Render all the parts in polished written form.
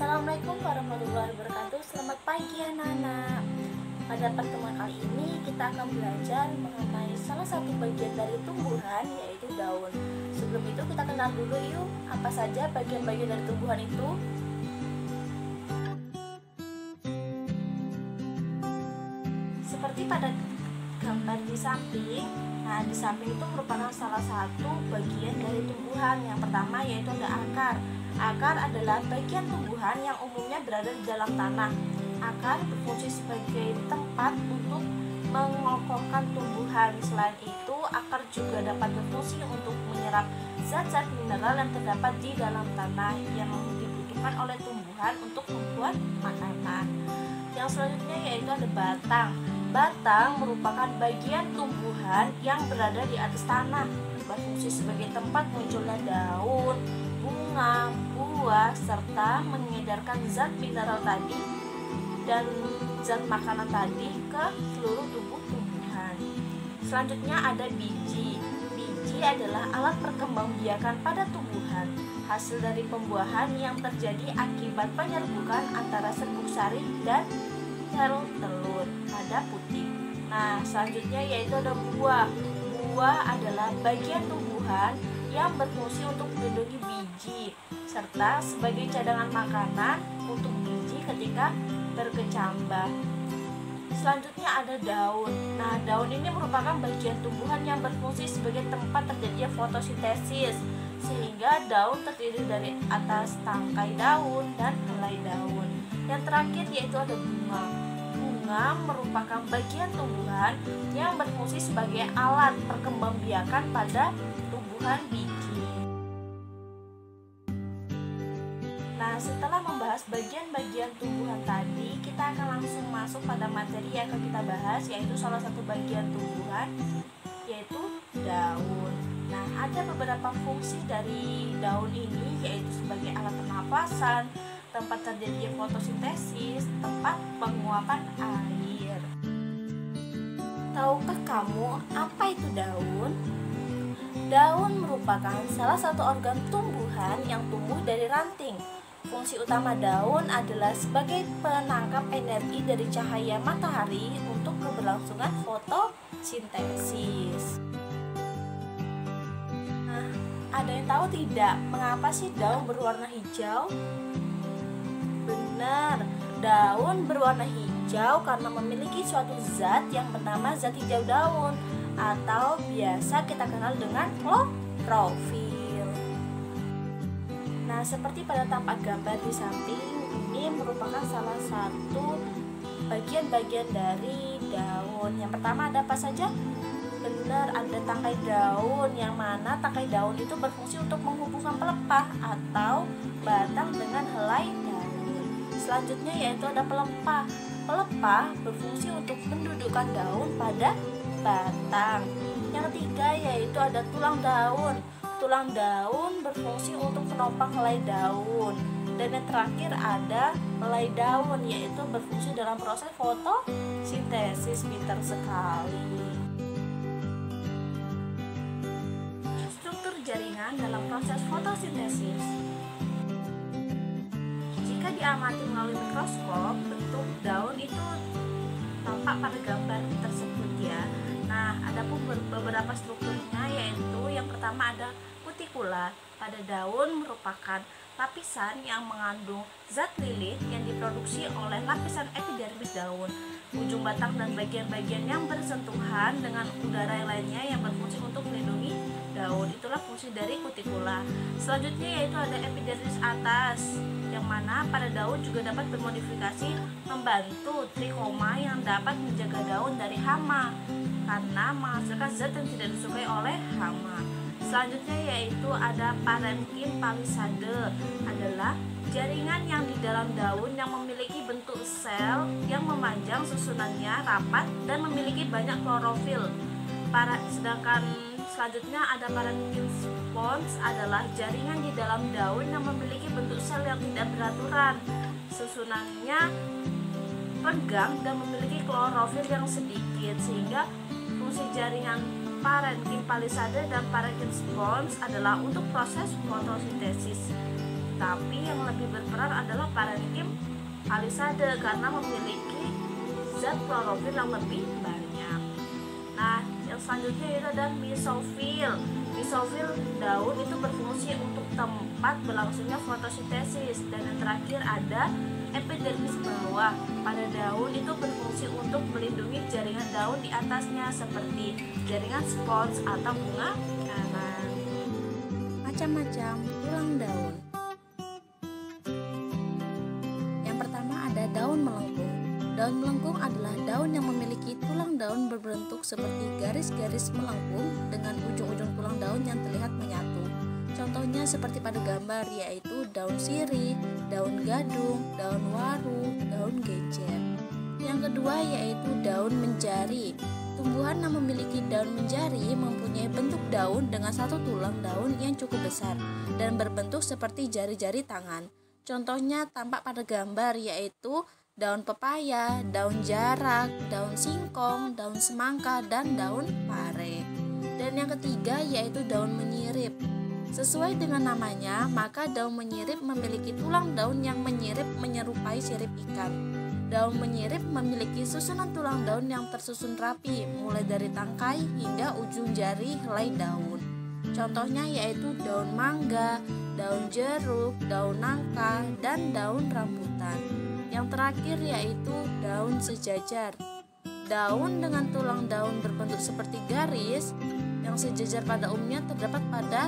Assalamualaikum warahmatullahi wabarakatuh. Selamat pagi anak-anak. Pada pertemuan kali ini kita akan belajar mengenai salah satu bagian dari tumbuhan, yaitu daun. Sebelum itu kita kenal dulu yuk, apa saja bagian-bagian dari tumbuhan itu. Seperti pada gambar di samping. Nah, di samping itu merupakan salah satu bagian dari tumbuhan. Yang pertama yaitu ada akar. Akar adalah bagian tumbuhan yang umumnya berada di dalam tanah. Akar berfungsi sebagai tempat untuk mengokohkan tumbuhan. Selain itu, akar juga dapat berfungsi untuk menyerap zat-zat mineral yang terdapat di dalam tanah yang dibutuhkan oleh tumbuhan untuk membuat makanan. Yang selanjutnya yaitu ada batang. Batang merupakan bagian tumbuhan yang berada di atas tanah, berfungsi sebagai tempat munculnya daun, bunga, buah, serta mengedarkan zat mineral tadi dan zat makanan tadi ke seluruh tubuh tumbuhan. Selanjutnya ada biji. Biji adalah alat perkembangbiakan pada tumbuhan, hasil dari pembuahan yang terjadi akibat penyerbukan antara serbuk sari dan sel telur pada putih. Nah, selanjutnya yaitu ada buah. Buah adalah bagian tumbuhan yang berfungsi untuk melindungi biji serta sebagai cadangan makanan untuk biji ketika berkecambah. Selanjutnya ada daun. Nah, daun ini merupakan bagian tumbuhan yang berfungsi sebagai tempat terjadinya fotosintesis, sehingga daun terdiri dari atas tangkai daun dan helai daun. Yang terakhir yaitu ada bunga. Bunga merupakan bagian tumbuhan yang berfungsi sebagai alat perkembangbiakan pada tumbuhan biji. Nah, setelah membahas bagian-bagian tumbuhan tadi, kita akan langsung masuk pada materi yang akan kita bahas, yaitu salah satu bagian tumbuhan, yaitu daun. Nah, ada beberapa fungsi dari daun ini, yaitu sebagai alat pernapasan, tempat terjadinya fotosintesis, tempat penguapan air. Tahukah kamu apa itu daun? Daun merupakan salah satu organ tumbuhan yang tumbuh dari ranting. Fungsi utama daun adalah sebagai penangkap energi dari cahaya matahari untuk keberlangsungan fotosintesis. Nah, ada yang tahu tidak mengapa sih daun berwarna hijau? Benar, daun berwarna hijau karena memiliki suatu zat yang bernama zat hijau daun atau biasa kita kenal dengan klorofil. Nah, seperti pada tampak gambar di samping, ini merupakan salah satu bagian-bagian dari daun. Yang pertama ada apa saja? Benar, ada tangkai daun, yang mana tangkai daun itu berfungsi untuk menghubungkan pelepah atau batang dengan helai daun. Selanjutnya yaitu ada pelepah. Pelepah berfungsi untuk mendudukkan daun pada batang. Yang ketiga yaitu ada tulang daun. Tulang daun berfungsi untuk menopang helai daun. Dan yang terakhir ada helai daun, yaitu berfungsi dalam proses fotosintesis. Pintar sekali. Struktur jaringan dalam proses fotosintesis. Jika diamati melalui mikroskop, bentuk daun itu tampak pada gambar tersebut ya. Nah, ada pun beberapa strukturnya, yaitu yang pertama ada kutikula. Pada daun merupakan lapisan yang mengandung zat lilit yang diproduksi oleh lapisan epidermis daun. Ujung batang dan bagian-bagian yang bersentuhan dengan udara yang lainnya yang berfungsi untuk melindungi daun. Itulah fungsi dari kutikula. Selanjutnya yaitu ada epidermis atas, yang mana pada daun juga dapat bermodifikasi membantu trikoma yang dapat menjaga daun dari hama karena menghasilkan zat yang tidak disukai oleh hama. Selanjutnya yaitu ada parenkim palisade, adalah jaringan yang di dalam daun yang memiliki bentuk sel yang memanjang, susunannya rapat dan memiliki banyak klorofil. Sedangkan selanjutnya ada parenkim spons, adalah jaringan di dalam daun yang memiliki bentuk sel yang tidak beraturan, susunannya renggang dan memiliki klorofil yang sedikit, sehingga fungsi jaringan parenkim palisade dan parenkim spons adalah untuk proses fotosintesis. Tapi yang lebih berperan adalah parenkim alisade karena memiliki zat klorofil yang lebih banyak. Nah, yang selanjutnya itu ada mesofil. Mesofil daun itu berfungsi untuk tempat berlangsungnya fotosintesis. Dan yang terakhir ada epidermis bawah. Pada daun itu berfungsi untuk melindungi jaringan daun di atasnya seperti jaringan spons atau bunga karang. Macam-macam tulang daun. Yang pertama ada daun melengkung. Daun melengkung adalah daun yang memiliki tulang daun berbentuk seperti garis-garis melengkung dengan ujung-ujung tulang daun yang terlihat menyatu. Contohnya seperti pada gambar, yaitu daun sirih, daun gadung, daun waru, daun genjer. Yang kedua yaitu daun menjari. Tumbuhan yang memiliki daun menjari mempunyai bentuk daun dengan satu tulang daun yang cukup besar dan berbentuk seperti jari-jari tangan. Contohnya tampak pada gambar, yaitu daun pepaya, daun jarak, daun singkong, daun semangka, dan daun pare. Dan yang ketiga yaitu daun menyirip. Sesuai dengan namanya, maka daun menyirip memiliki tulang daun yang menyirip menyerupai sirip ikan. Daun menyirip memiliki susunan tulang daun yang tersusun rapi, mulai dari tangkai hingga ujung jari helai daun. Contohnya yaitu daun mangga, daun jeruk, daun nangka, dan daun rambutan. Yang terakhir yaitu daun sejajar. Daun dengan tulang daun berbentuk seperti garis yang sejajar pada umumnya terdapat pada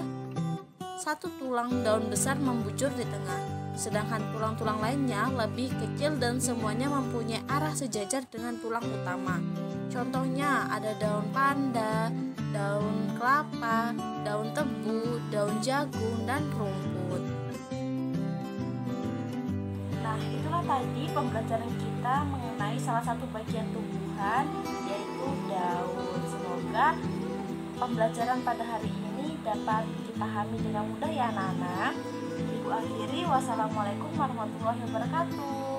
satu tulang daun besar membujur di tengah, sedangkan tulang-tulang lainnya lebih kecil dan semuanya mempunyai arah sejajar dengan tulang utama. Contohnya ada daun panda, daun kelapa, daun tebu, daun jagung, dan rumput. Nah, itulah tadi pembelajaran kita mengenai salah satu bagian tumbuhan, yaitu daun. Semoga pembelajaran pada hari ini dapat dipahami dengan mudah ya anak-anak. Ibu akhiri, wassalamualaikum warahmatullahi wabarakatuh.